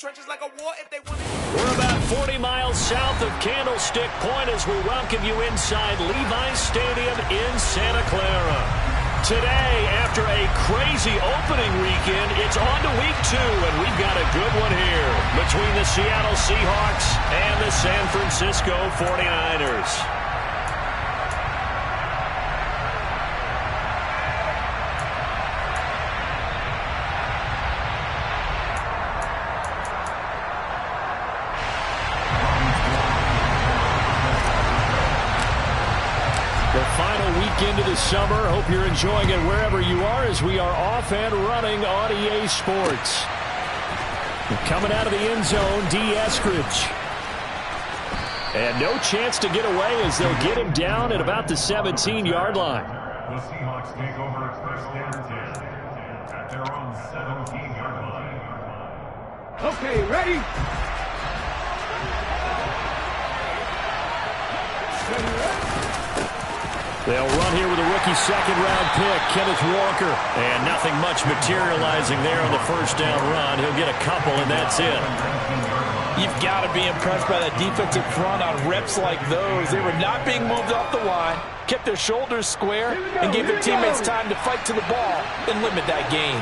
trenches like a war if they want it. We're about 40 miles south of Candlestick Point as we welcome you inside Levi's Stadium in Santa Clara. Today, after a crazy opening weekend, it's on to week 2, and we've got a good one here between the Seattle Seahawks and the San Francisco 49ers. Into the summer. Hope you're enjoying it wherever you are as we are off and running on EA Sports. Coming out of the end zone, D. Eskridge. And no chance to get away as they'll get him down at about the 17-yard line. The Seahawks take over first and 10 at their own 17-yard line. Okay, ready? They'll run here with a rookie second-round pick, Kenneth Walker. And nothing much materializing there on the first down run. He'll get a couple, and that's it. You've got to be impressed by that defensive front on reps like those. They were not being moved off the line, kept their shoulders square, and gave their teammates time to fight to the ball and limit that gain.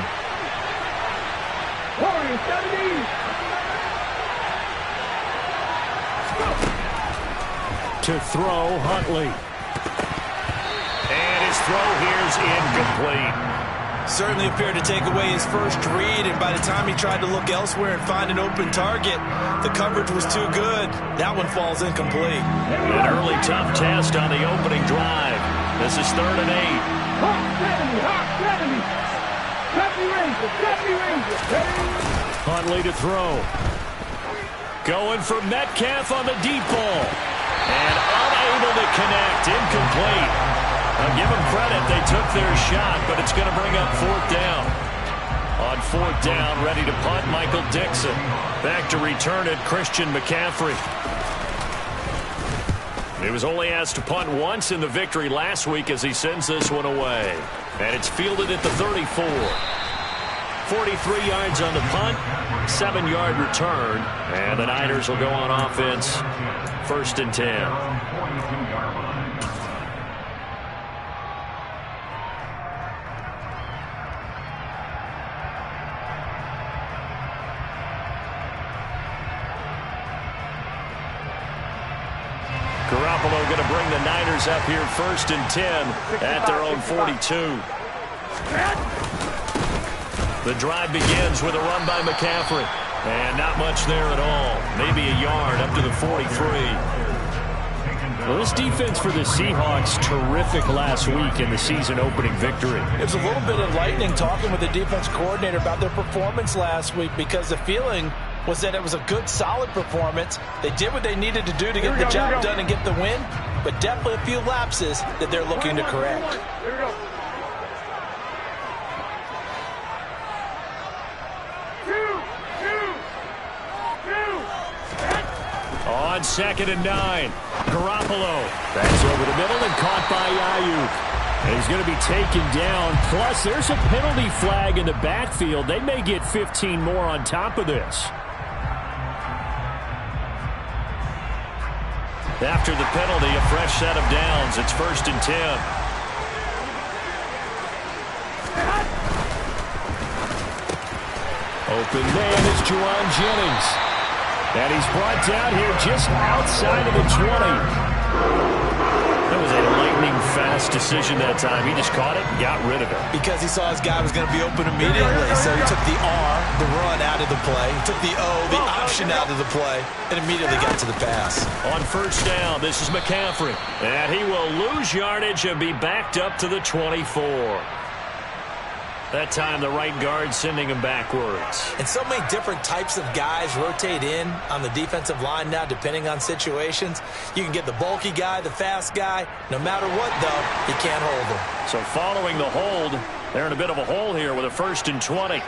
To throw, Huntley. And his throw here's incomplete. Certainly appeared to take away his first read, and by the time he tried to look elsewhere and find an open target, the coverage was too good. That one falls incomplete. An early tough test on the opening drive. This is 3rd and 8. Huntley to throw. Going for Metcalf on the deep ball. And unable to connect. Incomplete. I'll give them credit. They took their shot, but it's going to bring up 4th down. On 4th down, ready to punt, Michael Dixon. Back to return it, Christian McCaffrey. He was only asked to punt once in the victory last week as he sends this one away. And it's fielded at the 34. 43 yards on the punt, 7-yard return. And the Niners will go on offense, 1st and 10. Garoppolo going to bring the Niners up here 1st and 10 at their own 42. The drive begins with a run by McCaffrey. And not much there at all. Maybe a yard up to the 43. Well, this defense for the Seahawks, terrific last week in the season opening victory. It was a little bit enlightening talking with the defense coordinator about their performance last week because the feeling was that it was a good, solid performance. They did what they needed to do to get the job done and get the win, but definitely a few lapses that they're looking to correct. Here we go. 2. On 2nd and 9, Garoppolo. That's over the middle and caught by Ayuk. And he's going to be taken down. Plus, there's a penalty flag in the backfield. They may get 15 more on top of this. After the penalty, a fresh set of downs. It's 1st and 10. Open man is Juwan Jennings. And he's brought down here just outside of the 20. That was a lightning-fast decision that time. He just caught it and got rid of it. Because he saw his guy was going to be open immediately, so he took the R, the run, out of the play. He took the O, the option, out of the play, and immediately got to the pass. On 1st down, this is McCaffrey. And he will lose yardage and be backed up to the 24. That time, the right guard sending him backwards. And so many different types of guys rotate in on the defensive line now, depending on situations. You can get the bulky guy, the fast guy. No matter what, though, you can't hold him. So following the hold, they're in a bit of a hole here with a 1st and 20.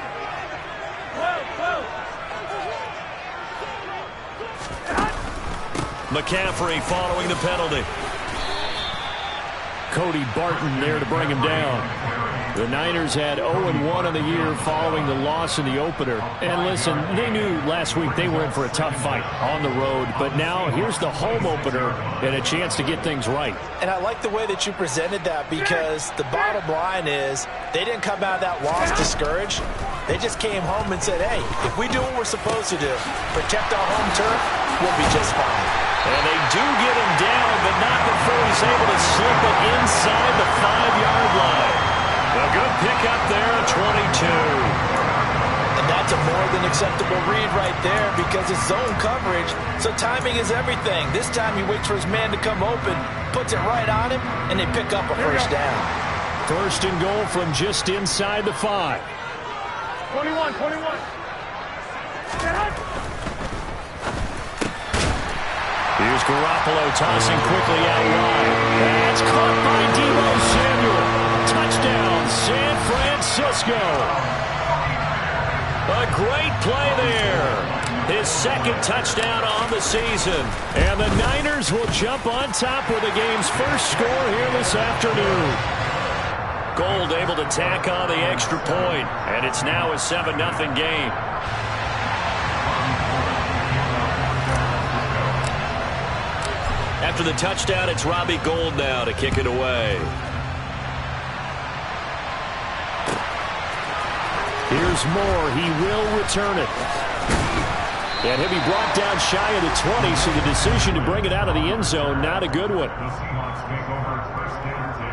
McCaffrey following the penalty. Cody Barton there to bring him down. The Niners had 0-1 on the year following the loss in the opener. And listen, they knew last week they were in for a tough fight on the road. But now here's the home opener and a chance to get things right. And I like the way that you presented that, because the bottom line is they didn't come out of that loss discouraged. They just came home and said, hey, if we do what we're supposed to do, protect our home turf, we'll be just fine. And they do get him down, but not before he's able to slip it inside the 5-yard line. A good pickup there at 22. And that's a more than acceptable read right there, because it's zone coverage, so timing is everything. This time he waits for his man to come open, puts it right on him, and they pick up a first down. First and goal from just inside the 5. 21. Here's Garoppolo tossing quickly out wide. That's caught by Deebo Samuel. Touchdown, San Francisco. A great play there. His second touchdown on the season. And the Niners will jump on top with the game's first score here this afternoon. Gold able to tack on the extra point, and it's now a 7-0 game. After the touchdown, it's Robbie Gould now to kick it away. Here's Moore. He will return it. And he'll be brought down shy of the 20, so the decision to bring it out of the end zone, not a good one. The Seahawks take over first and 10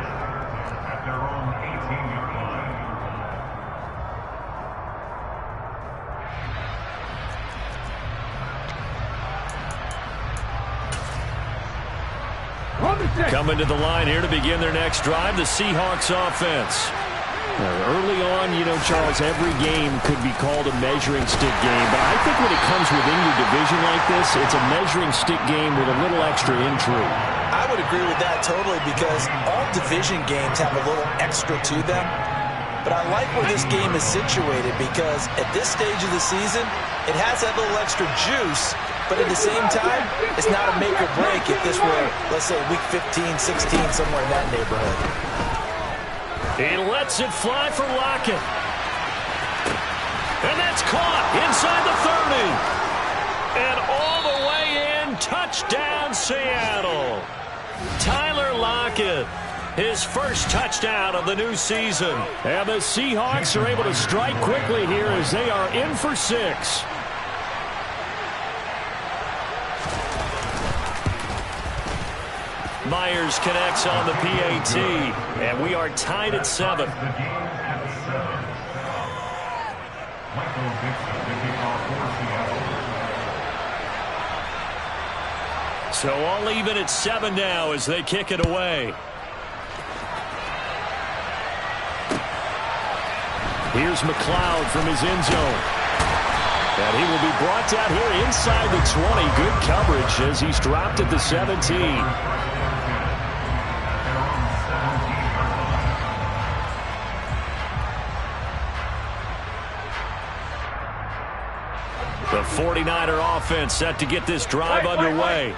at their own 18-yard line. Coming to the line here to begin their next drive, the Seahawks offense. Early on, you know, Charles, every game could be called a measuring stick game. But I think when it comes within your division like this, it's a measuring stick game with a little extra intrigue. I would agree with that totally, because all division games have a little extra to them. But I like where this game is situated, because at this stage of the season, it has that little extra juice. But at the same time, it's not a make or break if this were, let's say, week 15, 16, somewhere in that neighborhood. He lets it fly for Lockett. And that's caught inside the 30. And all the way in, touchdown Seattle. Tyler Lockett, his first touchdown of the new season. And the Seahawks are able to strike quickly here as they are in for 6. Myers connects on the PAT, and we are tied at 7. The game at 7. Michael Dixon to kick off for Seattle. So all even at 7 now as they kick it away. Here's McLeod from his end zone. And he will be brought down here inside the 20. Good coverage as he's dropped at the 17. The 49er offense set to get this drive underway.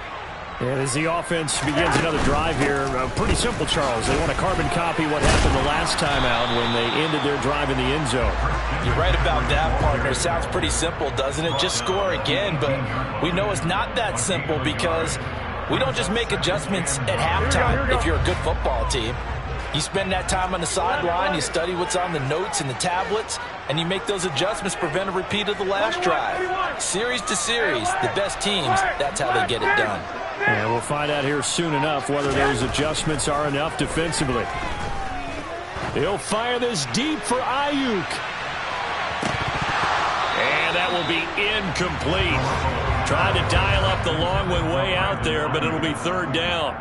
And as the offense begins another drive here, pretty simple, Charles. They want to carbon copy what happened the last time out when they ended their drive in the end zone. You're right about that, partner. Sounds pretty simple, doesn't it? Just score again, but we know it's not that simple, because we don't just make adjustments at halftime if you're a good football team. You spend that time on the sideline, you study what's on the notes and the tablets, and you make those adjustments, prevent a repeat of the last drive. Series to series, the best teams, that's how they get it done. And we'll find out here soon enough whether those adjustments are enough defensively. He'll fire this deep for Ayuk. And that will be incomplete. Trying to dial up the long one way out there, but it'll be third down.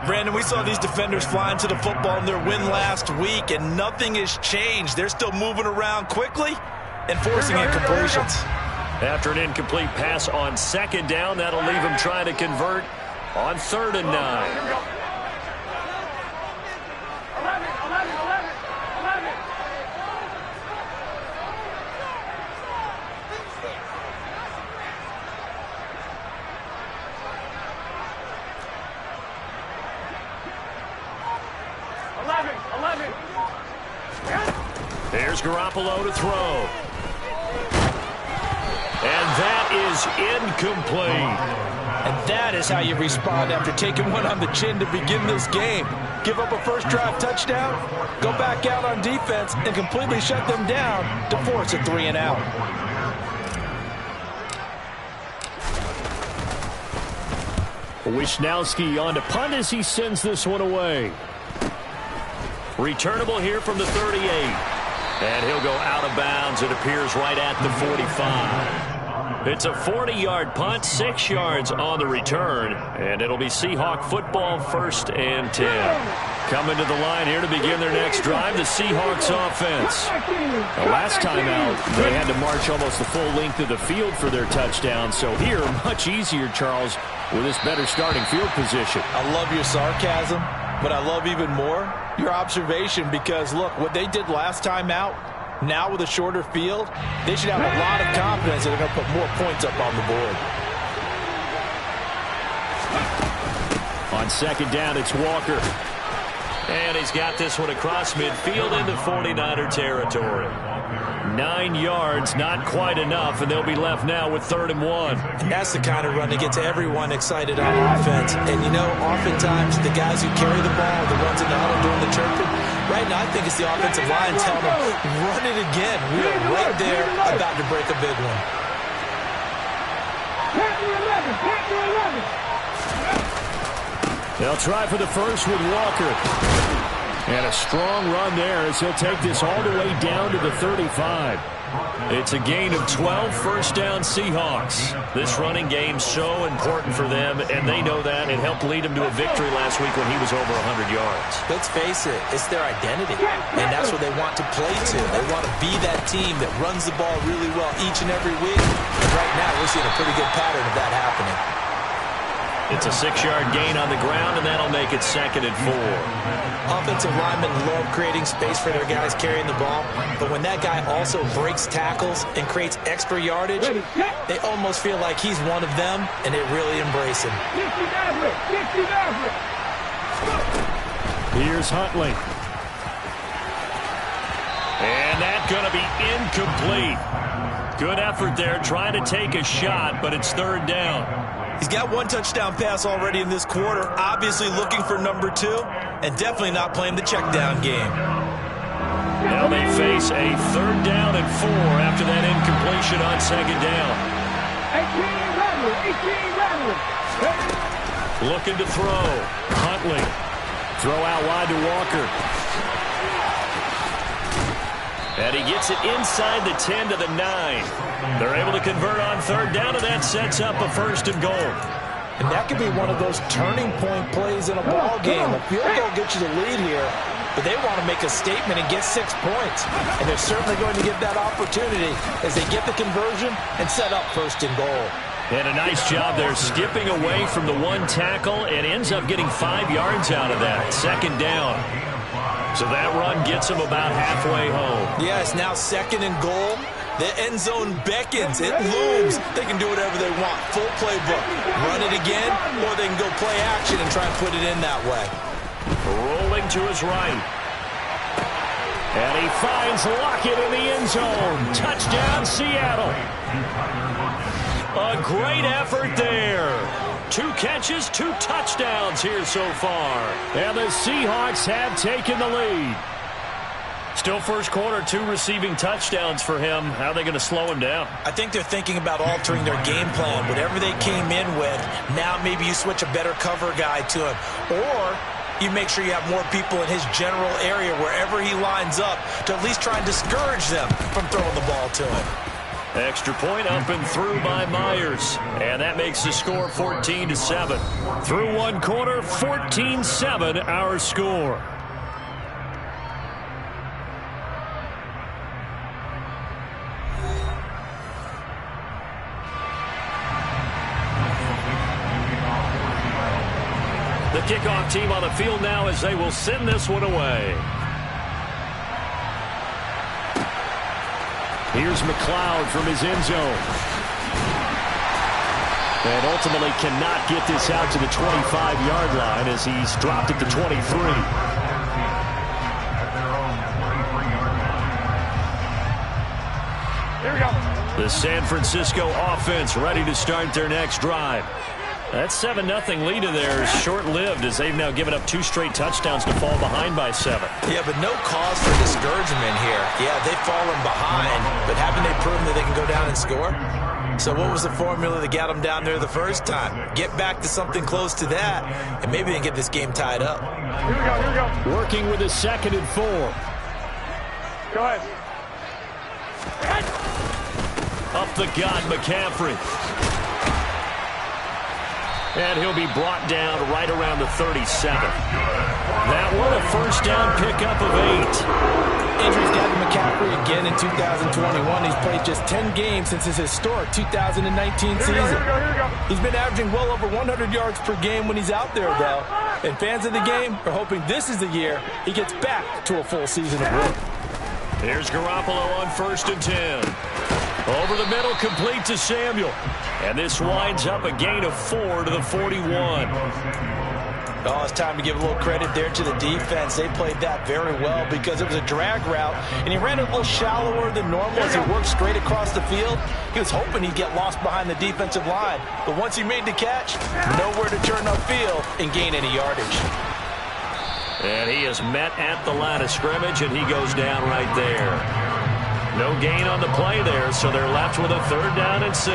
Brandon, we saw these defenders flying to the football in their win last week, and nothing has changed. They're still moving around quickly and forcing incompletions. After an incomplete pass on second down, that'll leave him trying to convert on 3rd and 9. Here's Garoppolo to throw. And that is incomplete. And that is how you respond after taking one on the chin to begin this game. Give up a first drive touchdown, go back out on defense, and completely shut them down to force a 3-and-out. Wisnowski on to punt as he sends this one away. Returnable here from the 38. And he'll go out of bounds. It appears right at the 45. It's a 40-yard punt, 6 yards on the return, and it'll be Seahawk football, 1st and 10. Coming to the line here to begin their next drive, the Seahawks offense. The last time out, they had to march almost the full length of the field for their touchdown, so here, much easier, Charles, with this better starting field position. I love your sarcasm, but I love even more your observation because, look, what they did last time out, now with a shorter field, they should have a lot of confidence that they're going to put more points up on the board. On 2nd down, it's Walker. And he's got this one across midfield into 49er territory. 9 yards, not quite enough, and they'll be left now with 3rd and 1. And that's the kind of run that gets everyone excited on offense. And, you know, oftentimes the guys who carry the ball, the ones in the huddle doing the chirping, right now I think it's the offensive line telling them, run it again. We are right there about to break a big one. They'll try for the first with Walker. And a strong run there as he'll take this all the way down to the 35. It's a gain of 12, 1st down Seahawks. This running game so important for them, and they know that. It helped lead them to a victory last week when he was over 100 yards. Let's face it, it's their identity, and that's what they want to play to. They want to be that team that runs the ball really well each and every week. And right now, we're seeing a pretty good pattern of that happening. It's a 6-yard gain on the ground, and that'll make it 2nd and 4. Offensive linemen love creating space for their guys carrying the ball, but when that guy also breaks tackles and creates extra yardage, they almost feel like he's one of them, and they really embrace him. Here's Huntley. And that's going to be incomplete. Good effort there, trying to take a shot, but it's 3rd down. He's got 1 touchdown pass already in this quarter, obviously looking for number 2, and definitely not playing the check down game. Now they face a 3rd down and 4 after that incompletion on 2nd down. 18 looking to throw. Huntley. Throw out wide to Walker. And he gets it inside the 10 to the 9. They're able to convert on 3rd down, and that sets up a 1st and goal. And that could be one of those turning point plays in a ball game. A field goal gets you the lead here, but they want to make a statement and get 6 points. And they're certainly going to get that opportunity as they get the conversion and set up 1st and goal. And a nice job there skipping away from the 1 tackle and ends up getting 5 yards out of that. 2nd down. So that run gets them about halfway home. Yeah, it's now 2nd and goal. The end zone beckons. It looms. They can do whatever they want. Full playbook. Run it again, or they can go play action and try and put it in that way. Rolling to his right. And he finds Lockett in the end zone. Touchdown, Seattle. A great effort there. 2 catches, 2 touchdowns here so far. And the Seahawks have taken the lead. Still first quarter, 2 receiving touchdowns for him. How are they going to slow him down? I think they're thinking about altering their game plan. Whatever they came in with, now maybe you switch a better cover guy to him. Or you make sure you have more people in his general area wherever he lines up to at least try and discourage them from throwing the ball to him. Extra point up and through by Myers. And that makes the score 14-7. Through 1 quarter, 14-7 our score. The kickoff team on the field now as they will send this one away. Here's McLeod from his end zone. And ultimately cannot get this out to the 25-yard line as he's dropped at the 23. The San Francisco offense ready to start their next drive. That 7-0 lead of theirs short-lived as they've now given up 2 straight touchdowns to fall behind by 7. Yeah, but no cause for discouragement here. Yeah, they've fallen behind, but haven't they proven that they can go down and score? So what was the formula that got them down there the first time? Get back to something close to that, and maybe they can get this game tied up. Here we go. Working with a 2nd and 4. Go ahead. Up the gut, McCaffrey. And he'll be brought down right around the 37. That one a first down pickup of 8. Injuries got to McCaffrey again in 2021. He's played just 10 games since his historic 2019 season. Here we go. He's been averaging well over 100 yards per game when he's out there, though. And fans of the game are hoping this is the year he gets back to a full season of work. Here's Garoppolo on 1st and 10. Over the middle, complete to Samuel. And this winds up a gain of 4 to the 41. Oh, it's time to give a little credit there to the defense. They played that very well because it was a drag route, and he ran it a little shallower than normal as he worked straight across the field. He was hoping he'd get lost behind the defensive line, but once he made the catch, nowhere to turn upfield and gain any yardage. And he is met at the line of scrimmage, and he goes down right there. No gain on the play there, so they're left with a 3rd down and 6.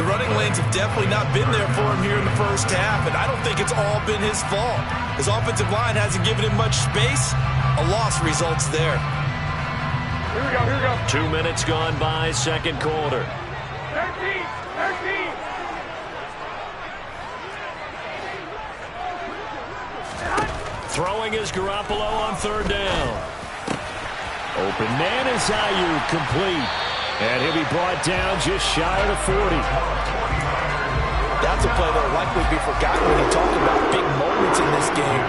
The running lanes have definitely not been there for him here in the first half, and I don't think it's all been his fault. His offensive line hasn't given him much space. A loss results there. Here we go. 2 minutes gone by, 2nd quarter. 13. Throwing is Garoppolo on 3rd down. Open man is Ayuk, complete. And he'll be brought down just shy of the 40. That's a play that will likely be forgotten when you talk about big moments in this game.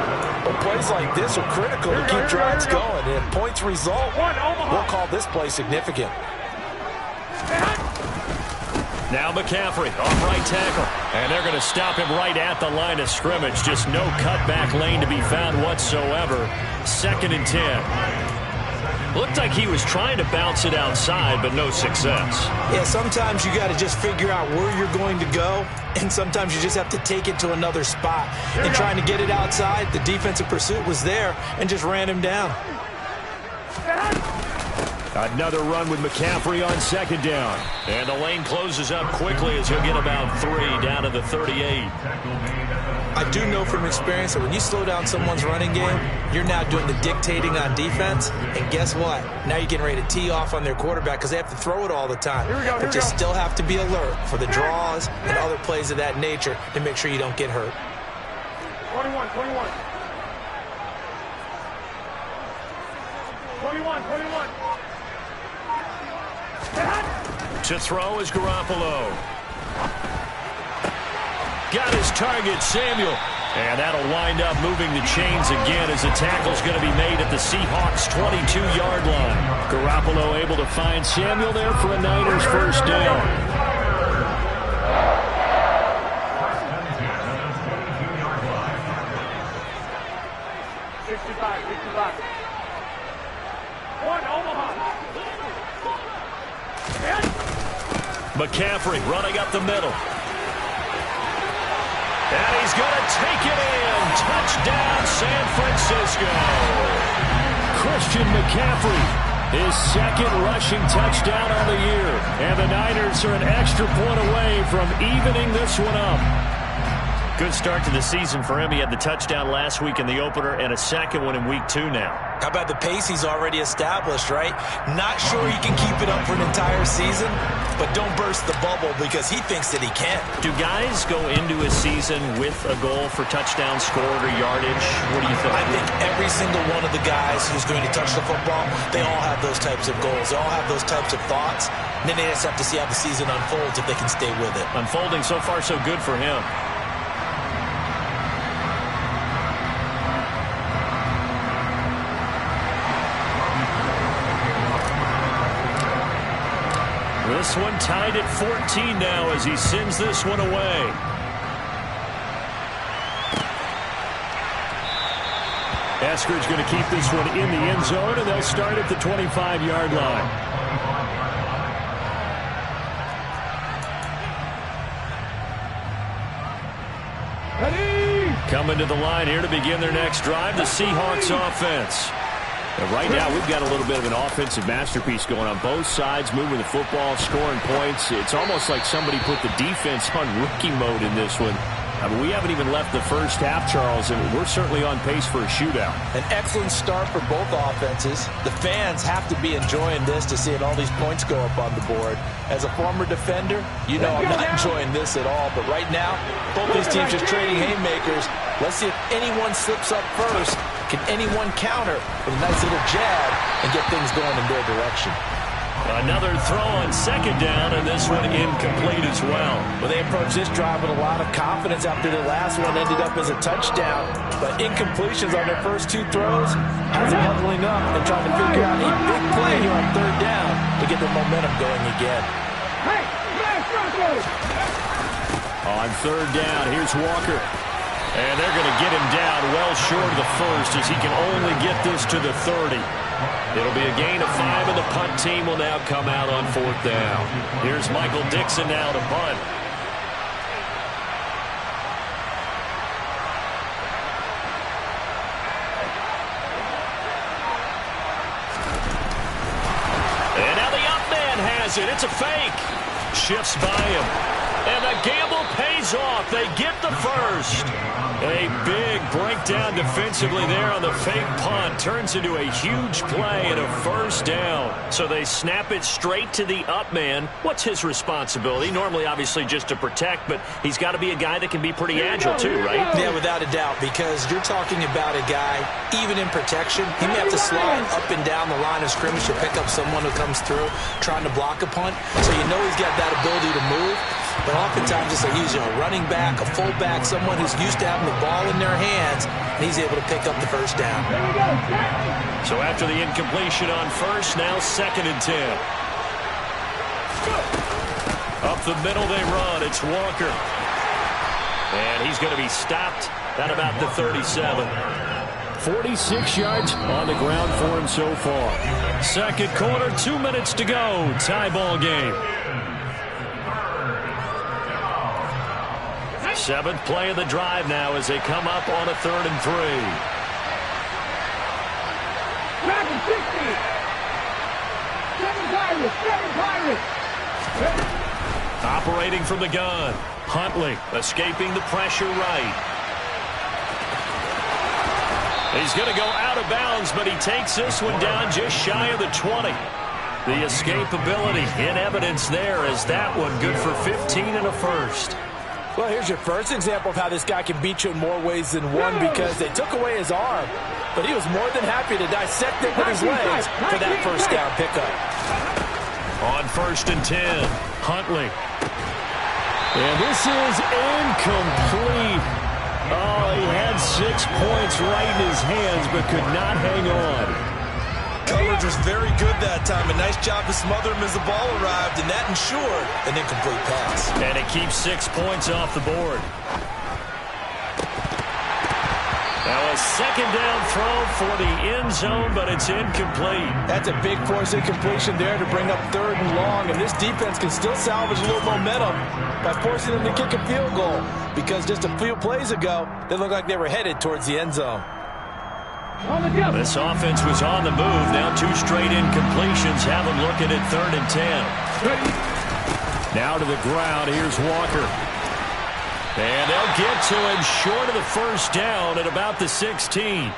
But plays like this are critical to keep drives going. And if points result, we'll call this play significant. Now McCaffrey off right tackle. And they're going to stop him right at the line of scrimmage. Just no cutback lane to be found whatsoever. 2nd and 10. Looked like he was trying to bounce it outside, but no success. Yeah, sometimes you got to just figure out where you're going to go, and sometimes you just have to take it to another spot. And trying to get it outside, the defensive pursuit was there and just ran him down. Another run with McCaffrey on 2nd down. And the lane closes up quickly as he'll get about 3 down to the 38. I do know from experience that when you slow down someone's running game, you're now doing the dictating on defense. And guess what? Now you're getting ready to tee off on their quarterback because they have to throw it all the time. But you still have to be alert for the draws and other plays of that nature to make sure you don't get hurt. 21. 21. To throw is Garoppolo. Got his target, Samuel. And that'll wind up moving the chains again as the tackle's going to be made at the Seahawks' 22-yard line. Garoppolo able to find Samuel there for a Niners first down. McCaffrey running up the middle. And he's going to take it in. Touchdown, San Francisco. Christian McCaffrey, his 2nd rushing touchdown on the year. And the Niners are an extra point away from evening this one up. Good start to the season for him. He had the touchdown last week in the opener and a 2nd one in week 2 now. How about the pace he's already established, right? Not sure he can keep it up for an entire season, but don't burst the bubble because he thinks that he can. Do guys go into a season with a goal for touchdown scored or yardage? What do you think? I think every single one of the guys who's going to touch the football, they all have those types of goals. They all have those types of thoughts. And then they just have to see how the season unfolds if they can stay with it. Unfolding so far so good for him. This one tied at 14 now as he sends this one away. Eskridge going to keep this one in the end zone, and they'll start at the 25-yard line. Coming to the line here to begin their next drive, the Seahawks offense. And right now, we've got a little bit of an offensive masterpiece going on both sides, moving the football, scoring points. It's almost like somebody put the defense on rookie mode in this one. I mean, we haven't even left the first half, Charles, and we're certainly on pace for a shootout. An excellent start for both offenses. The fans have to be enjoying this to see all these points go up on the board. As a former defender, you know I'm not enjoying this at all. But right now, both these teams just trading haymakers. Let's see if anyone slips up first. Can anyone counter with a nice little jab and get things going in their direction? Another throw on second down, and this one incomplete as well. Well, they approached this drive with a lot of confidence after their last one ended up as a touchdown. But incompletions on their first two throws has them huddling up and trying to figure out a big play here on third down to get their momentum going again. On third down, here's Walker. And they're going to get him down well short of the first as he can only get this to the 30. It'll be a gain of 5, and the punt team will now come out on fourth down. Here's Michael Dixon now to punt. And now the up man has it. It's a fake. Shifts by him. And the gamble pays off. They get the first. A big breakdown defensively there on the fake punt. Turns into a huge play and a first down. So they snap it straight to the up man. What's his responsibility? Normally, obviously, just to protect, but he's got to be a guy that can be pretty agile too, right? Yeah, without a doubt, because you're talking about a guy, even in protection, he may have to slide up and down the line of scrimmage to pick up someone who comes through trying to block a punt. So you know he's got that ability to move. But oftentimes it's he's a running back, a fullback, someone who's used to having the ball in their hands, and he's able to pick up the first down. So after the incompletion on first, now 2nd and 10. Up the middle they run. It's Walker. And he's going to be stopped at about the 37. 46 yards on the ground for him so far. Second quarter, 2 minutes to go. Tie ball game. 7th play of the drive now as they come up on a 3rd and 3. Operating from the gun. Huntley escaping the pressure right. He's going to go out of bounds, but he takes this one down just shy of the 20. The escapability in evidence there as that one good for 15 and a first. Well, here's your first example of how this guy can beat you in more ways than one, because they took away his arm, but he was more than happy to dissect it with his legs for that first down pickup. On 1st and 10, Huntley. And this is incomplete. Oh, he had 6 points right in his hands, but could not hang on. Coverage was very good that time. A nice job to smother him as the ball arrived, and that ensured an incomplete pass. And it keeps 6 points off the board. Now a 2nd down throw for the end zone, but it's incomplete. That's a big force incompletion there to bring up 3rd and long, and this defense can still salvage a little momentum by forcing them to kick a field goal, because just a few plays ago, they looked like they were headed towards the end zone. This offense was on the move. Now 2 straight incompletions have them looking at 3rd and 10. Now to the ground. Here's Walker. And they'll get to him short of the first down at about the 16.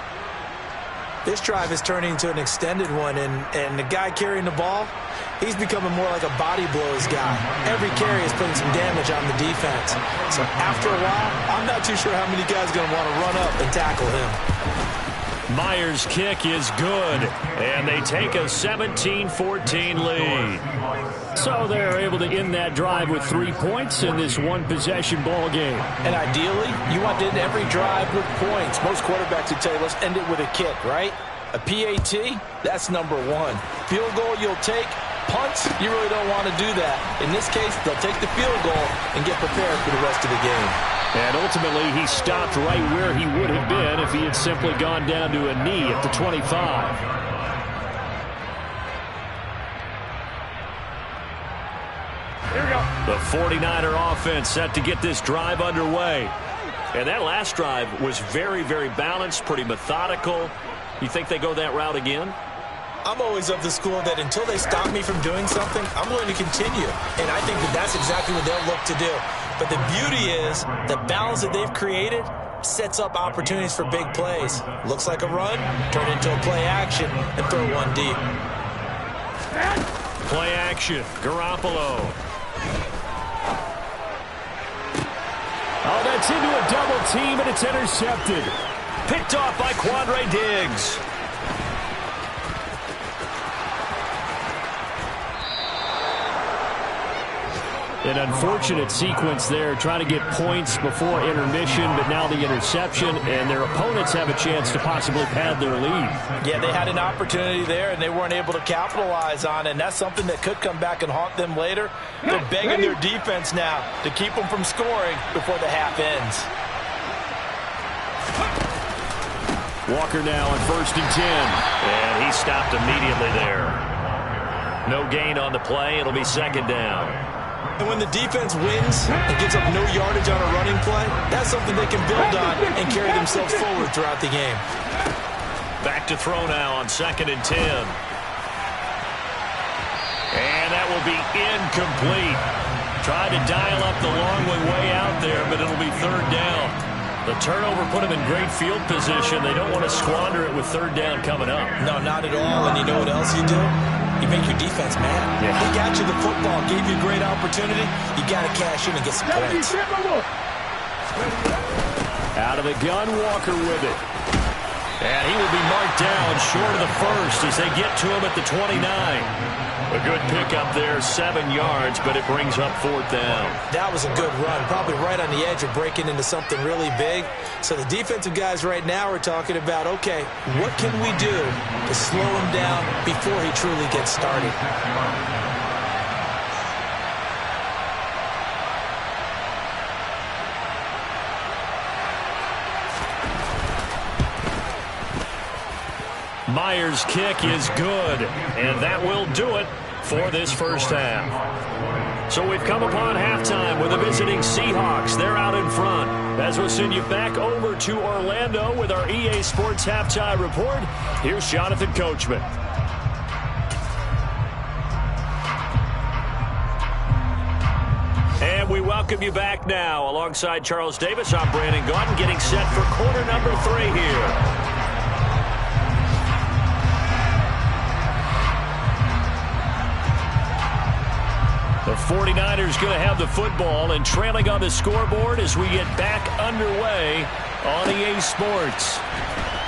This drive is turning into an extended one, and the guy carrying the ball, he's becoming more like a body blows guy. Every carry is putting some damage on the defense. So after a while, I'm not too sure how many guys are going to want to run up and tackle him. Myers' kick is good, and they take a 17-14 lead. So they're able to end that drive with 3 points in this one-possession ball game. And ideally, you want to end every drive with points. Most quarterbacks would tell you, let's end it with a kick, right? A PAT, that's number 1. Field goal you'll take. Punts, you really don't want to do that. In this case, they'll take the field goal and get prepared for the rest of the game. And ultimately, he stopped right where he would have been if he had simply gone down to a knee at the 25. Here we go. The 49er offense set to get this drive underway. And that last drive was very, very balanced, pretty methodical. You think they go that route again? I'm always of the school that until they stop me from doing something, I'm going to continue. And I think that that's exactly what they'll look to do. But the beauty is the balance that they've created sets up opportunities for big plays. Looks like a run, turn into a play action, and throw one deep. Play action, Garoppolo. Oh, that's into a double team, and it's intercepted. Picked off by Quandre Diggs. An unfortunate sequence there, trying to get points before intermission, but now the interception, and their opponents have a chance to possibly pad their lead. Yeah, they had an opportunity there, and they weren't able to capitalize on it, and that's something that could come back and haunt them later. They're begging their defense now to keep them from scoring before the half ends. Walker now on 1st and 10. And he stopped immediately there. No gain on the play. It'll be 2nd down. And when the defense wins and gives up no yardage on a running play, that's something they can build on and carry themselves forward throughout the game. Back to throw now on 2nd and 10. And that will be incomplete. Tried to dial up the long way out there, but it'll be 3rd down. The turnover put them in great field position. They don't want to squander it with 3rd down coming up. No, not at all. And you know what else you do? You make your defense mad. Yeah. They got you the football, gave you a great opportunity. You got to cash in and get some points. Out of the gun, Walker with it. And he will be marked down short of the 1st as they get to him at the 29. A good pickup there, 7 yards, but it brings up 4th down. That was a good run, probably right on the edge of breaking into something really big. So the defensive guys right now are talking about, okay, what can we do to slow him down before he truly gets started? Myers' kick is good, and that will do it for this first half. So we've come upon halftime with the visiting Seahawks. They're out in front. As we'll send you back over to Orlando with our EA Sports Halftime Report, here's Jonathan Coachman. And we welcome you back now. Alongside Charles Davis, I'm Brandon Gaudin, getting set for quarter number 3 here. The 49ers going to have the football and trailing on the scoreboard as we get back underway on EA Sports.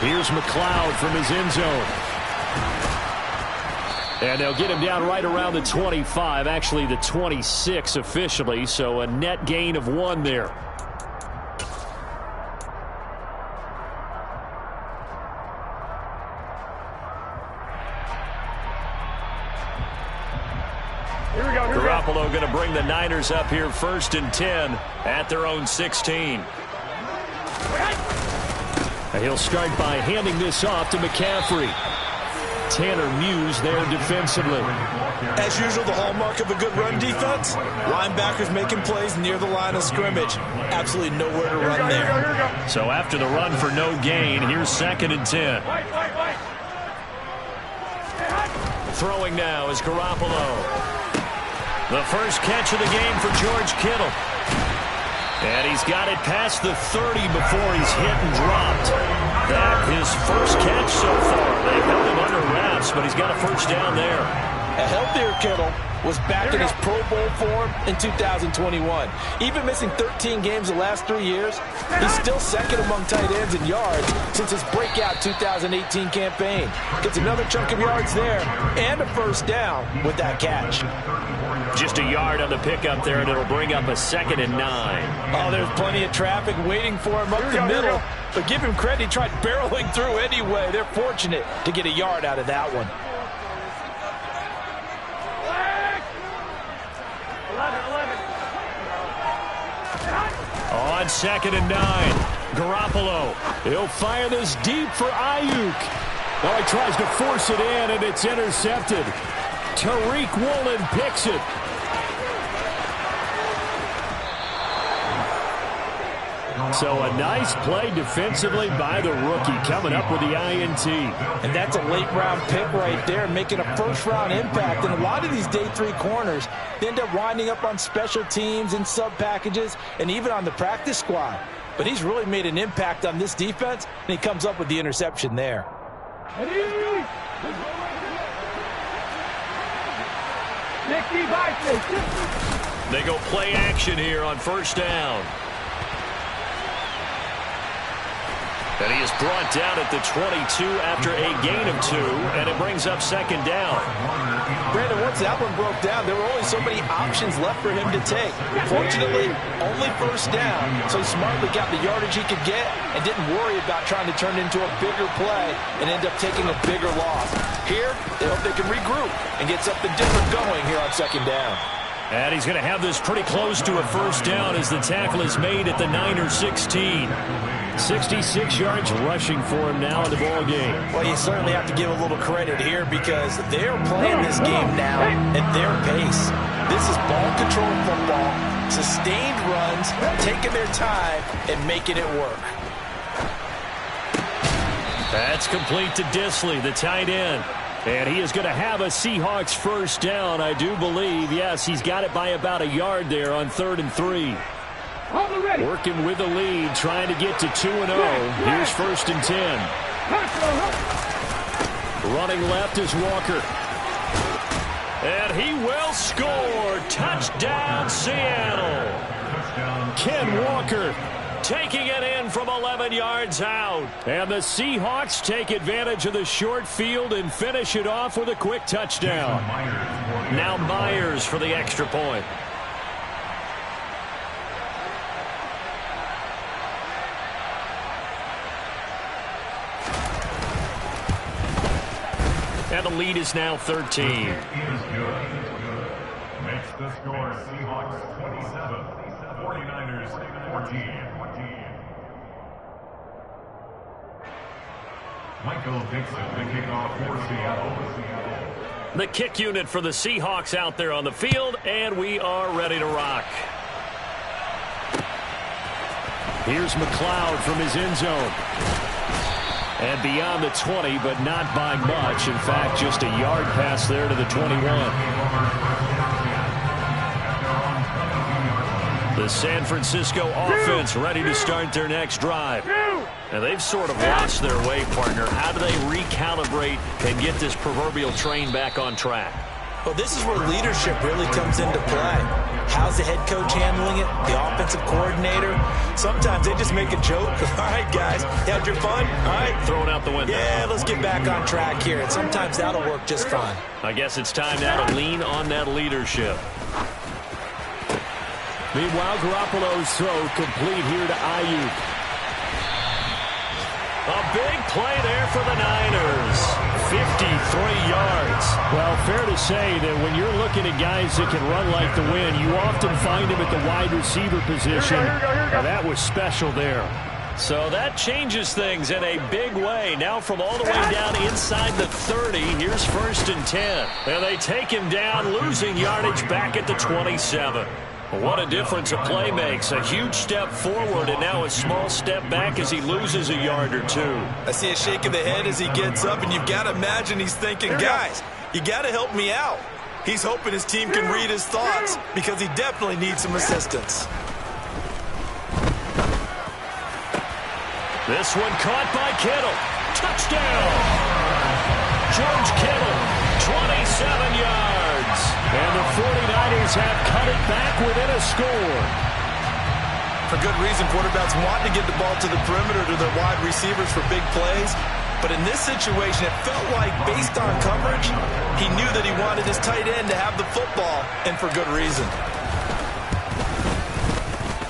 Here's McLeod from his end zone. And they'll get him down right around the 25, actually the 26 officially, so a net gain of 1 there. Garoppolo going to bring the Niners up here 1st and 10 at their own 16. And he'll start by handing this off to McCaffrey. Tanner Muse there defensively. As usual, the hallmark of a good run defense, linebackers making plays near the line of scrimmage. Absolutely nowhere to run there. So after the run for no gain, here's 2nd and 10. Throwing now is Garoppolo. The first catch of the game for George Kittle. And he's got it past the 30 before he's hit and dropped. That his first catch so far. They held him under wraps, but he's got a first down there. A healthier Kittle was back in his Pro Bowl form in 2021. Even missing 13 games the last 3 years, he's still 2nd among tight ends in yards since his breakout 2018 campaign. Gets another chunk of yards there and a first down with that catch. Just a yard on the pickup there, and it'll bring up a 2nd and 9. Oh, there's plenty of traffic waiting for him up the middle. But give him credit, he tried barreling through anyway. They're fortunate to get a yard out of that one. 11. On 2nd and 9, Garoppolo. He'll fire this deep for Ayuk. Well, he tries to force it in, and it's intercepted. Tariq Woolen picks it. So a nice play defensively by the rookie, coming up with the INT. And that's a late-round pick right there, making a first-round impact. And a lot of these day 3 corners, they end up winding up on special teams and sub-packages and even on the practice squad. But he's really made an impact on this defense, and he comes up with the interception there. They go play action here on first down. And he is brought down at the 22 after a gain of 2, and it brings up second down. Brandon, once that one broke down, there were only so many options left for him to take. Fortunately, only first down, so he smartly got the yardage he could get and didn't worry about trying to turn it into a bigger play and end up taking a bigger loss. Here, they hope they can regroup and get something different going here on second down. And he's going to have this pretty close to a first down as the tackle is made at the Niners 16. 66 yards rushing for him now in the ball game. Well, you certainly have to give a little credit here because they're playing this game now at their pace. This is ball control football, sustained runs, taking their time and making it work. That's complete to Disley, the tight end. And he is going to have a Seahawks first down, I do believe. Yes, he's got it by about a yard there on 3rd and 3. Working with the lead, trying to get to 2-0. Here's 1st and 10. Running left is Walker. And he will score. Touchdown, Seattle. Ken Walker taking it in from 11 yards out. And the Seahawks take advantage of the short field and finish it off with a quick touchdown. Now Myers for the extra point. And the lead is now 13. Makes the score Seahawks 27, 49ers 14. Michael Dixon, the kickoff for Seattle. The kick unit for the Seahawks out there on the field, and we are ready to rock. Here's McLeod from his end zone. And beyond the 20, but not by much. In fact, just a yard pass there to the 21. The San Francisco offense ready to start their next drive. And they've sort of lost their way, partner. How do they recalibrate and get this proverbial train back on track? Well, this is where leadership really comes into play. How's the head coach handling it? The offensive coordinator? Sometimes they just make a joke. All right, guys, you had your fun? All right. Throw it out the window. Yeah, let's get back on track here. And sometimes that'll work just fine. I guess it's time now to lean on that leadership. Meanwhile, Garoppolo's throw complete here to Ayuk. A big play there for the Niners. 53 yards. Well, fair to say that when you're looking at guys that can run like the wind, you often find them at the wide receiver position. And that was special there. So that changes things in a big way. Now from all the way down inside the 30, here's 1st and 10. And they take him down, losing yardage back at the 27. What a difference a play makes. A huge step forward and now a small step back as he loses a yard or two. I see a shake of the head as he gets up, and you've got to imagine he's thinking, guys, you got to help me out. He's hoping his team can read his thoughts because he definitely needs some assistance. This one caught by Kittle. Touchdown! George Kittle, 27 yards. And the 49ers have cut it back within a score. For good reason, quarterbacks want to get the ball to the perimeter to their wide receivers for big plays. But in this situation, it felt like, based on coverage, he knew that he wanted his tight end to have the football, and for good reason.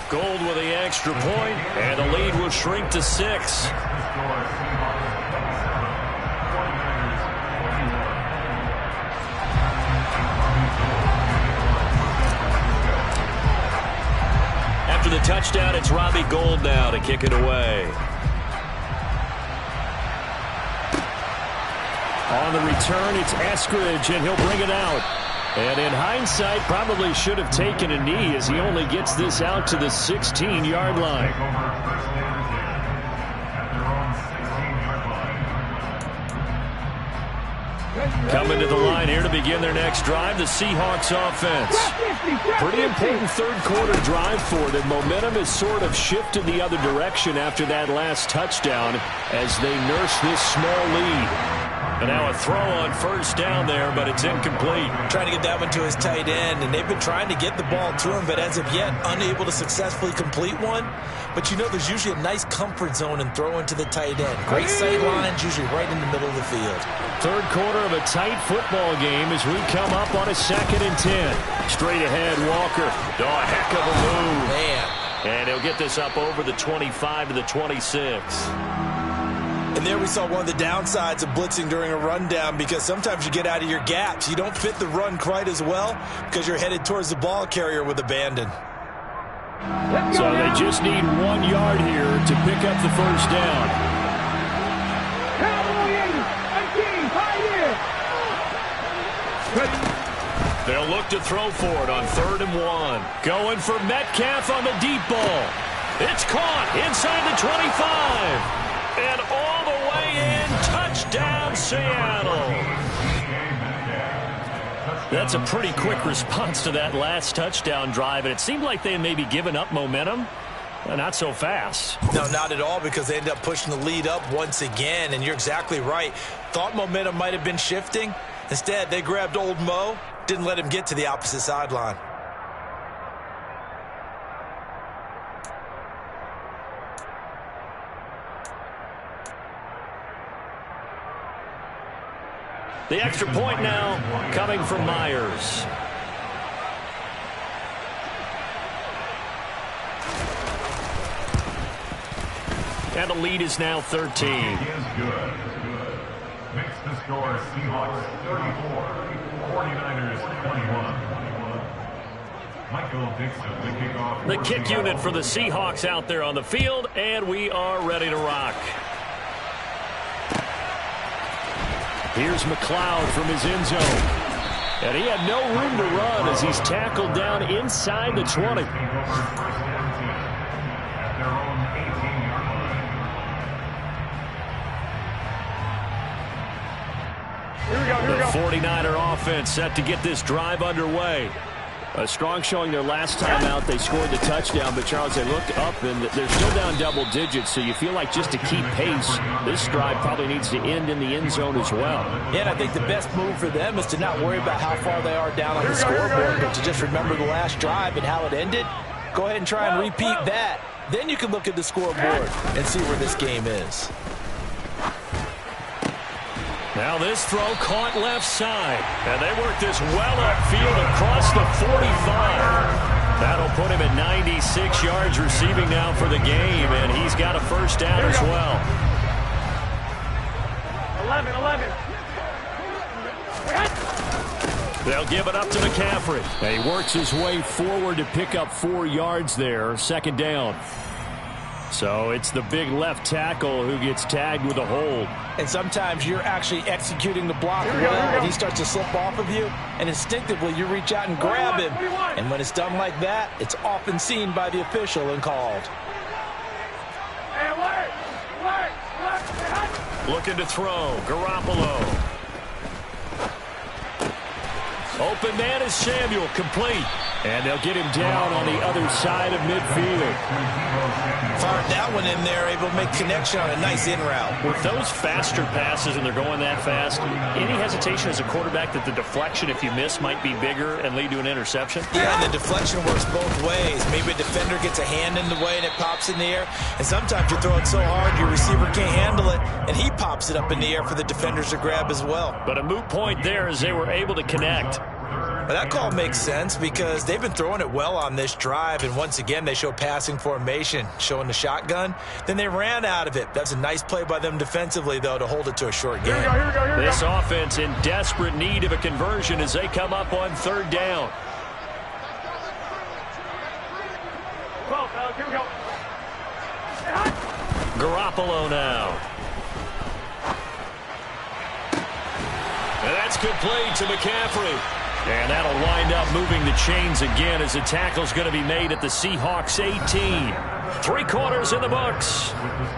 Gold with the extra point, and the lead will shrink to 6. After the touchdown, it's Robbie Gould now to kick it away. On the return, it's Eskridge, and he'll bring it out. And in hindsight, probably should have taken a knee as he only gets this out to the 16-yard line. Coming to the line here to begin their next drive, the Seahawks offense. Pretty important third-quarter drive for them. Momentum has sort of shifted the other direction after that last touchdown as they nurse this small lead. And now a throw on first down there, but it's incomplete. Trying to get that one to his tight end, and they've been trying to get the ball to him, but as of yet, unable to successfully complete one. But you know there's usually a nice comfort zone in throwing to the tight end. Great sight lines, usually right in the middle of the field. Third quarter of a tight football game as we come up on a 2nd and 10. Straight ahead, Walker. Oh, a heck of a move. Man. And he'll get this up over the 25 to the 26. And there we saw one of the downsides of blitzing during a rundown, because sometimes you get out of your gaps. You don't fit the run quite as well because you're headed towards the ball carrier with abandon. So they just need 1 yard here to pick up the first down. They'll look to throw for it on 3rd and 1. Going for Metcalf on the deep ball. It's caught inside the 25. And all the way in, touchdown Seattle. That's a pretty quick response to that last touchdown drive, and it seemed like they had maybe given up momentum. Not so fast. No, not at all, because they ended up pushing the lead up once again, and you're exactly right. Thought momentum might have been shifting. Instead, they grabbed old Mo, didn't let him get to the opposite sideline. The extra point now coming from Myers. And the lead is now 13. Is good. Makes the score Seahawks 34, 49ers 21. Michael Dixon, the kickoff. The kick unit for the Seahawks out there on the field, and we are ready to rock. Here's McLeod from his end zone. And he had no room to run as he's tackled down inside the 20. The 49er offense set to get this drive underway. A strong showing their last time out. They scored the touchdown, but Charles, they look up and they're still down double digits, so you feel like just to keep pace, this drive probably needs to end in the end zone as well. Yeah, and I think the best move for them is to not worry about how far they are down on the scoreboard, but to just remember the last drive and how it ended. Go ahead and try and repeat that. Then you can look at the scoreboard and see where this game is. Now this throw caught left side. And they work this well upfield across the 45. That'll put him at 96 yards receiving now for the game. And he's got a first down as well. 11. They'll give it up to McCaffrey. And he works his way forward to pick up 4 yards there. 2nd down. So it's the big left tackle who gets tagged with a hold. And sometimes you're actually executing the block well, and he starts to slip off of you, and instinctively you reach out and grab him. And when it's done like that, it's often seen by the official and called. Looking to throw. Garoppolo. Open man is Samuel, complete. And they'll get him down on the other side of midfield. Fired that one in there, able to make connection on a nice in route. With those faster passes and they're going that fast, any hesitation as a quarterback that the deflection, if you miss, might be bigger and lead to an interception? Yeah, and the deflection works both ways. Maybe a defender gets a hand in the way and it pops in the air. And sometimes you're throwing so hard your receiver can't handle it, and he pops it up in the air for the defenders to grab as well. But a moot point there as they were able to connect. But that call makes sense because they've been throwing it well on this drive, and once again they show passing formation, showing the shotgun. Then they ran out of it. That's a nice play by them defensively, though, to hold it to a short game. This offense in desperate need of a conversion as they come up on 3rd down. Garoppolo now. And that's complete to McCaffrey. And that'll wind up moving the chains again as the tackle's going to be made at the Seahawks 18. 3 quarters in the books.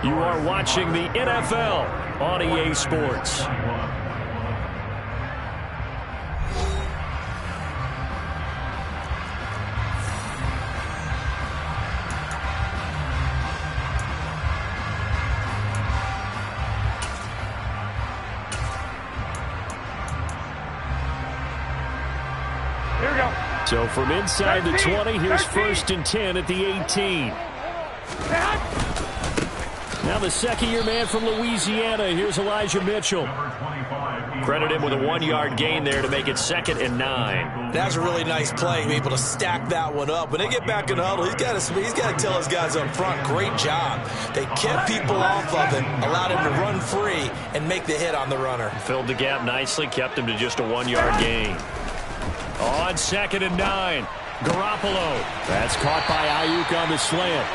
You are watching the NFL on EA Sports. So from inside the 20, here's 1st and 10 at the 18. Now the second-year man from Louisiana. Here's Elijah Mitchell. Credit him with a 1-yard gain there to make it 2nd and 9. That's a really nice play, be able to stack that one up. When they get back in the huddle, he's got to tell his guys up front, great job. They kept people off of him, allowed him to run free, and make the hit on the runner. Filled the gap nicely, kept him to just a 1-yard gain. On 2nd and 9, Garoppolo. That's caught by Ayuk on the slant.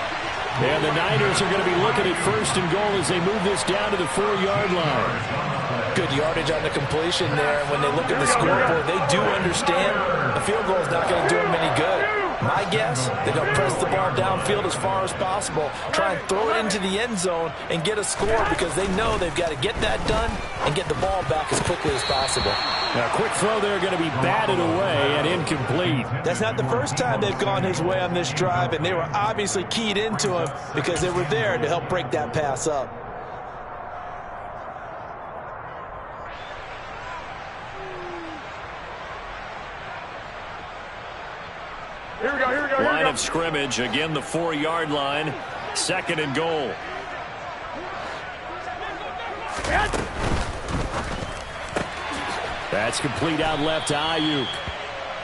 And the Niners are going to be looking at 1st and goal as they move this down to the 4-yard line. Good yardage on the completion there. When they look at the scoreboard, they do understand the field goal is not going to do them any good. My guess, they're going to press the ball downfield as far as possible, try and throw it into the end zone and get a score because they know they've got to get that done and get the ball back as quickly as possible. Now, a quick throw there going to be batted away and incomplete. That's not the first time they've gone his way on this drive, and they were obviously keyed into him because they were there to help break that pass up. Here we go. Line of scrimmage, again the 4-yard line, 2nd and goal. That's complete out left to Ayuk.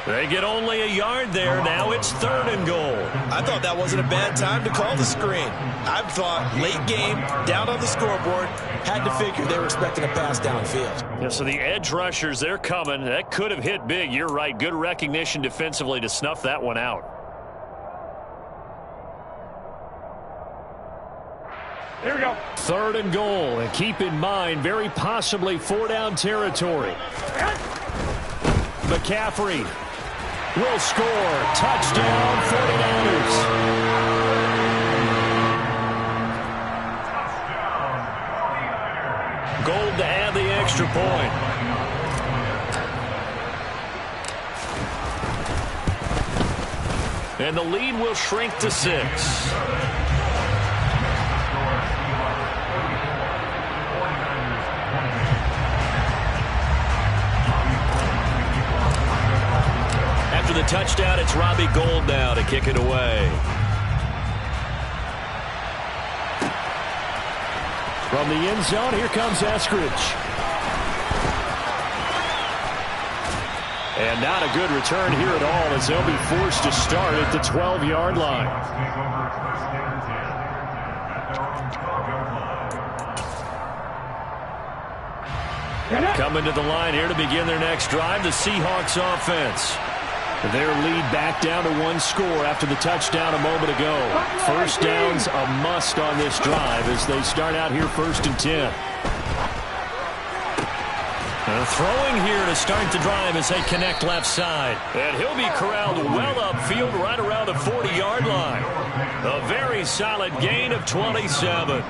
They get only a yard there. Now it's 3rd and goal. I thought that wasn't a bad time to call the screen. I thought late game, down on the scoreboard, had to figure they were expecting a pass downfield. Yeah, so the edge rushers, they're coming. That could have hit big. You're right. Good recognition defensively to snuff that one out. Here we go. 3rd and goal. And keep in mind, very possibly 4-down territory. McCaffrey will score. Touchdown, 49ers. Gold to add the extra point. And the lead will shrink to 6. After the touchdown, it's Robbie Gould now to kick it away. From the end zone, here comes Eskridge. And not a good return here at all as they'll be forced to start at the 12-yard line. Coming to the line here to begin their next drive, the Seahawks offense. Their lead back down to 1 score after the touchdown a moment ago. 1st down's a must on this drive as they start out here 1st and 10. Throwing here to start the drive as they connect left side. And he'll be corralled well upfield right around the 40-yard line. A very solid gain of 27.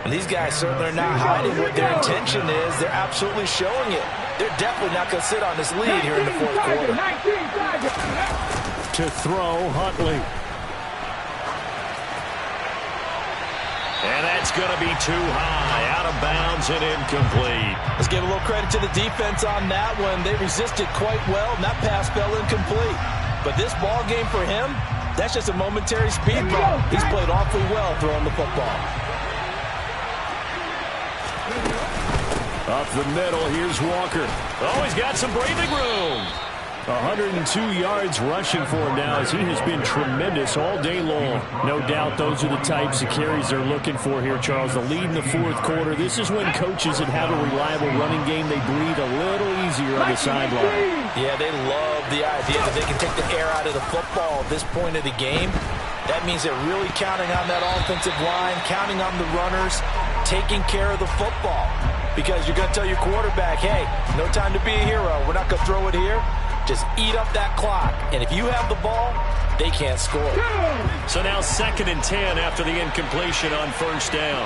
And these guys certainly are not hiding what their intention is. They're absolutely showing it. They're definitely not going to sit on this lead here in the 4th quarter. To throw, Huntley. And that's going to be too high, out of bounds and incomplete. Let's give a little credit to the defense on that one. They resisted quite well, and that pass fell incomplete. But this ball game for him, that's just a momentary speed bump. He's played awfully well throwing the football. Up the middle, here's Walker. Oh, he's got some breathing room. 102 yards rushing for him now as he has been tremendous all day long. No doubt those are the types of carries they're looking for here, Charles. The lead in the 4th quarter. This is when coaches that have a reliable running game, they breathe a little easier on the sideline. Yeah, they love the idea that they can take the air out of the football at this point of the game. That means they're really counting on that offensive line, counting on the runners, taking care of the football. Because you're going to tell your quarterback, hey, no time to be a hero. We're not going to throw it here. Just eat up that clock. And if you have the ball, they can't score. So now 2nd and 10 after the incompletion on first down.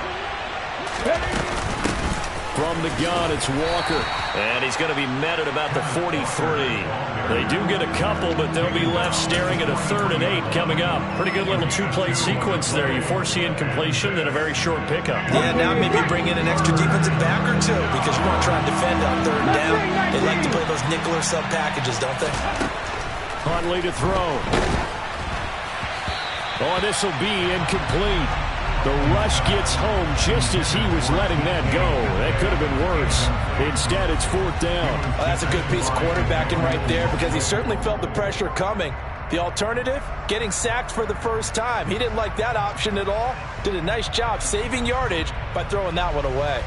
From the gun, it's Walker. And he's going to be met at about the 43. They do get a couple, but they'll be left staring at a 3rd and 8 coming up. Pretty good little 2-play sequence there. You force the incompletion, then a very short pickup. Yeah, now maybe bring in an extra defensive back or two because you want to try and defend on 3rd down. They like to play those nickel or sub packages, don't they? Huntley to throw. Oh, this will be incomplete. The rush gets home just as he was letting that go. That could have been worse. Instead, it's 4th down. Well, that's a good piece of quarterbacking right there because he certainly felt the pressure coming. The alternative, getting sacked for the first time. He didn't like that option at all. Did a nice job saving yardage by throwing that one away.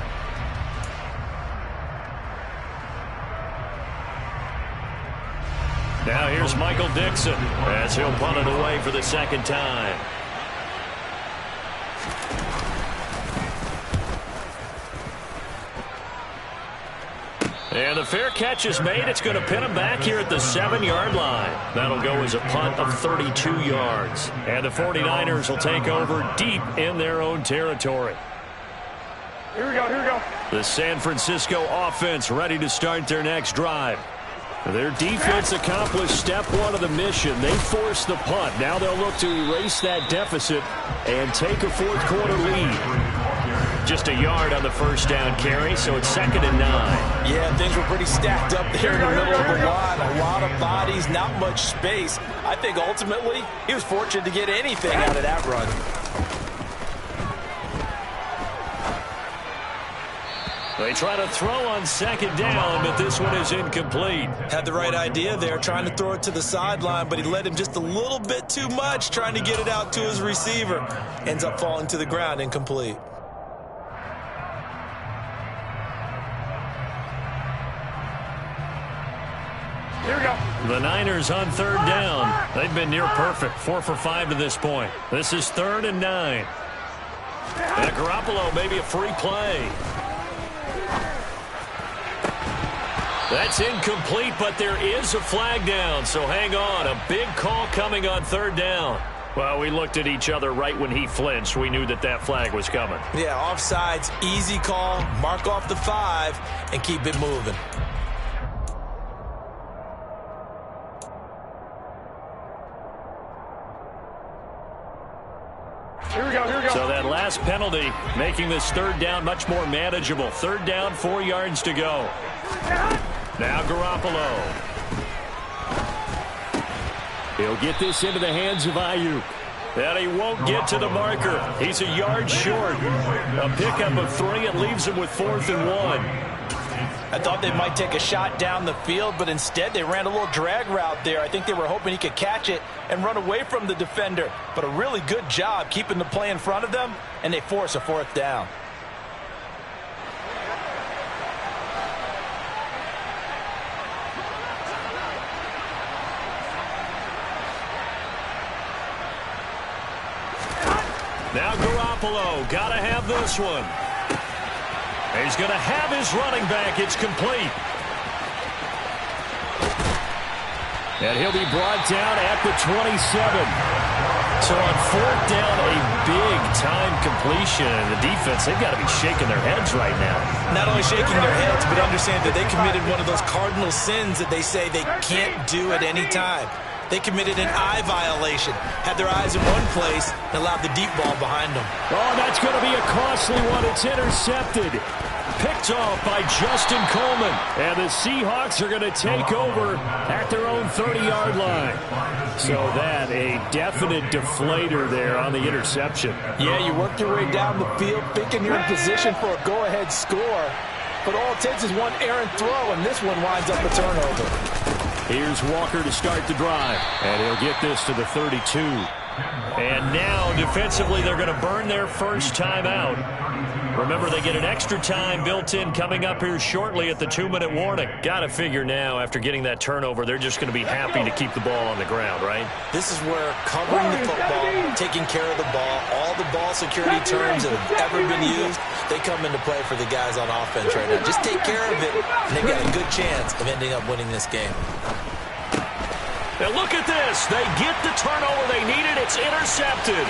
Now here's Michael Dixon as he'll punt it away for the 2nd time. And the fair catch is made. It's going to pin him back here at the 7-yard line. That'll go as a punt of 32 yards. And the 49ers will take over deep in their own territory. Here we go, here we go. The San Francisco offense ready to start their next drive. Their defense accomplished step 1 of the mission. They forced the punt. Now they'll look to erase that deficit and take a 4th quarter lead. Just a yard on the first down carry, so it's 2nd and 9. Yeah, things were pretty stacked up there in the middle of the line. A lot of bodies, not much space. I think ultimately he was fortunate to get anything out of that run. They try to throw on 2nd down, but this one is incomplete. Had the right idea there, trying to throw it to the sideline, but he led him just a little bit too much, trying to get it out to his receiver. Ends up falling to the ground, incomplete. Here we go. The Niners on 3rd down. They've been near perfect, 4 for 5 to this point. This is 3rd and 9. And Garoppolo, maybe a free play. That's incomplete, but there is a flag down, so hang on. A big call coming on 3rd down. Well, we looked at each other right when he flinched. We knew that that flag was coming. Yeah, offsides, easy call, mark off the 5, and keep it moving. Here we go, here we go. So that last penalty making this 3rd down much more manageable. 3rd down, 4 yards to go. Now Garoppolo. He'll get this into the hands of Ayuk. And he won't get to the marker. He's a yard short. A pickup of 3. It leaves him with 4th and 1. I thought they might take a shot down the field, but instead they ran a little drag route there. I think they were hoping he could catch it and run away from the defender. But a really good job keeping the play in front of them, and they force a 4th down. Now Garoppolo, gotta have this one. He's gonna have his running back. It's complete. And he'll be brought down at the 27. So on 4th down, a big-time completion. And the defense, they've got to be shaking their heads right now. Not only shaking their heads, but understand that they committed one of those cardinal sins that they say they can't do at any time. They committed an eye violation, had their eyes in one place, and allowed the deep ball behind them. Oh, that's going to be a costly one. It's intercepted. Picked off by Justin Coleman. And the Seahawks are going to take over at their own 30-yard line. So that, a definite deflator there on the interception. Yeah, you work your way down the field thinking you're in position for a go-ahead score. But all it takes is one errant throw, and this one winds up a turnover. Here's Walker to start the drive. And he'll get this to the 32. And now, defensively, they're going to burn their first time out. Remember, they get an extra time built in coming up here shortly at the 2-minute warning. Got to figure now, after getting that turnover, they're just going to be happy to keep the ball on the ground, right? This is where covering the football, taking care of the ball, all the ball security terms that have ever been used, they come into play for the guys on offense right now. Just take care of it, and they've got a good chance of ending up winning this game. And look at this. They get the turnover they needed. It's intercepted.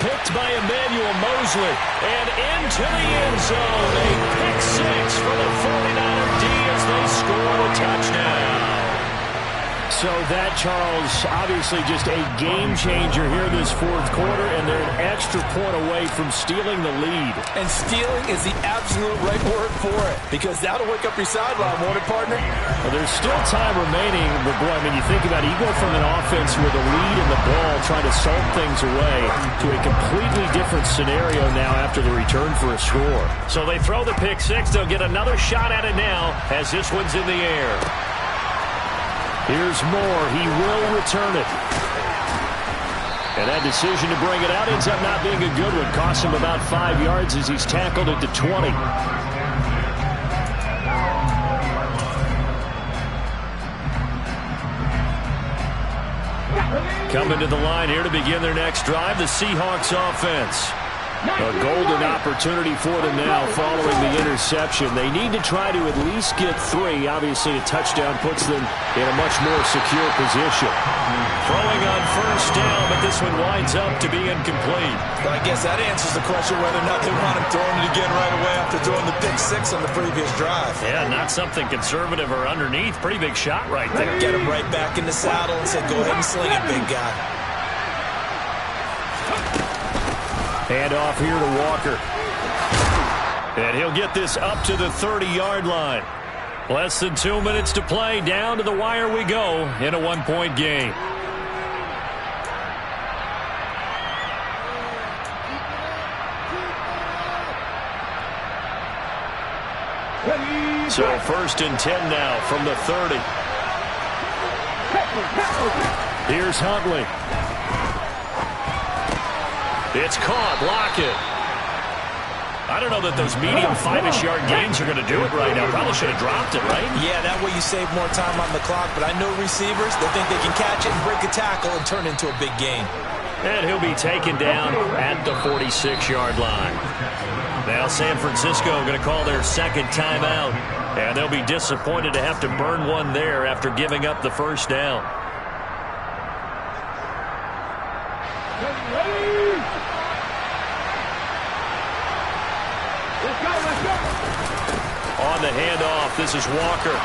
Picked by Emmanuel Mosley. And into the end zone. A pick six for the 49er D as they score a touchdown. So that, Charles, obviously just a game changer here this fourth quarter, and they're an extra point away from stealing the lead. And stealing is the absolute right word for it, because that'll wake up your sideline, won't it, partner? Well, there's still time remaining, but boy, I mean, you think about it, you go from an offense with a lead in the ball trying to salt things away to a completely different scenario now after the return for a score. So they throw the pick six. They'll get another shot at it now as this one's in the air. Here's Moore. He will return it. And that decision to bring it out ends up not being a good one. Costs him about 5 yards as he's tackled at the 20. Coming to the line here to begin their next drive, the Seahawks offense. A golden opportunity for them now following the interception. They need to try to at least get 3. Obviously, a touchdown puts them in a much more secure position. Throwing on first down, but this one winds up to be incomplete. Well, I guess that answers the question whether or not they want him throwing it again right away after throwing the pick six on the previous drive. Yeah, not something conservative or underneath. Pretty big shot right there. Get him right back in the saddle and say, go ahead and sling it, big guy. Hand off here to Walker. And he'll get this up to the 30-yard line. Less than 2 minutes to play. Down to the wire we go in a one-point game. So first and 10 now from the 30. Here's Huntley. It's caught. Lockett. I don't know that those medium 5-ish yard gains are going to do it right now. Probably should have dropped it, right? Yeah, that way you save more time on the clock. But I know receivers, they think they can catch it and break a tackle and turn into a big gain. And he'll be taken down at the 46-yard line. Now San Francisco going to call their second timeout. And they'll be disappointed to have to burn one there after giving up the first down. On the handoff, this is Walker.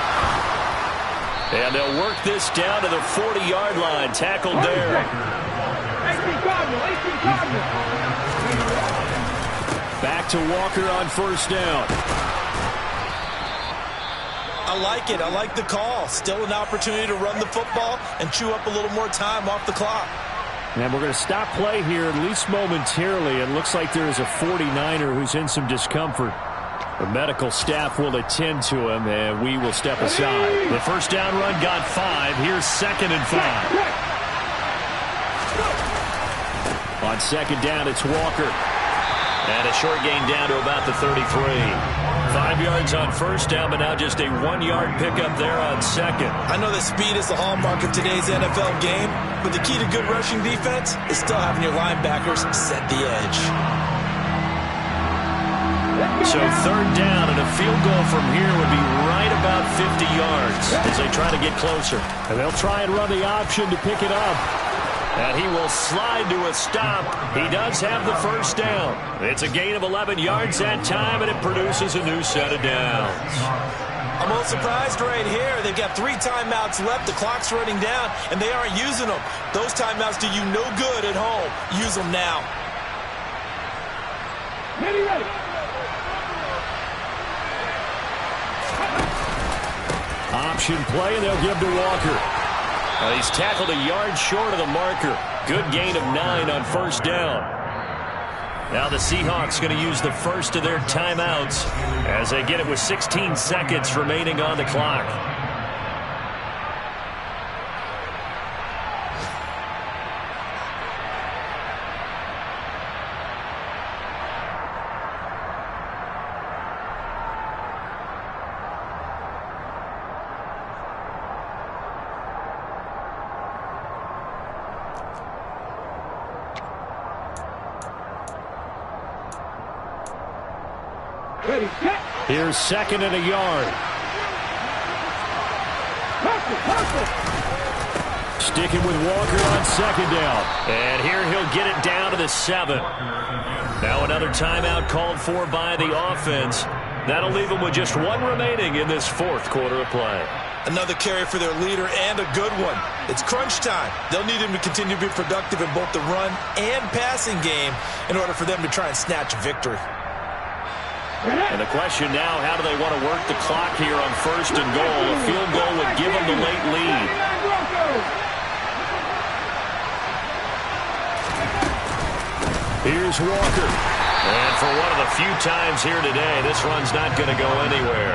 And they'll work this down to the 40-yard line. Tackled there. Back to Walker on first down. I like it. I like the call. Still an opportunity to run the football and chew up a little more time off the clock. And we're going to stop play here, at least momentarily. It looks like there is a 49er who's in some discomfort. The medical staff will attend to him, and we will step aside. The first down run got 5. Here's 2nd and 5. On second down, it's Walker. And a short gain down to about the 33. 5 yards on first down, but now just a 1-yard pickup there on second. I know that speed is the hallmark of today's NFL game, but the key to good rushing defense is still having your linebackers set the edge. So third down, and a field goal from here would be right about 50 yards as they try to get closer. And they'll try and run the option to pick it up. And he will slide to a stop. He does have the first down. It's a gain of 11 yards that time, and it produces a new set of downs. I'm a little surprised right here. They've got 3 timeouts left. The clock's running down, and they aren't using them. Those timeouts do you no good at home. Use them now. Ready. Option play, and they'll give to Walker. He's tackled a yard short of the marker. Good gain of 9 on first down. Now the Seahawks going to use the first of their timeouts as they get it with 16 seconds remaining on the clock. Here's 2nd and a yard. Sticking with Walker on second down. And here he'll get it down to the 7. Now another timeout called for by the offense. That'll leave them with just one remaining in this fourth quarter of play. Another carry for their leader and a good one. It's crunch time. They'll need him to continue to be productive in both the run and passing game in order for them to try and snatch a victory. And the question now, how do they want to work the clock here on first and goal? A field goal would give them the late lead. Here's Walker. And for one of the few times here today, this run's not going to go anywhere.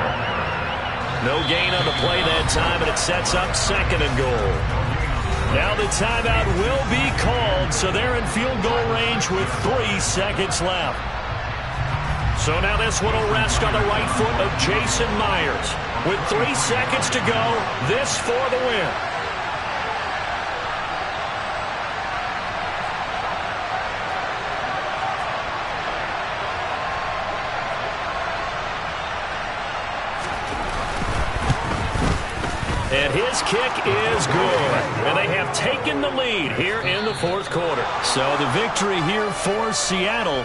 No gain on the play that time, and it sets up second and goal. Now the timeout will be called, so they're in field goal range with 3 seconds left. So now this one will rest on the right foot of Jason Myers. With 3 seconds to go, this for the win. And his kick is good. And they have taken the lead here in the fourth quarter. So the victory here for Seattle.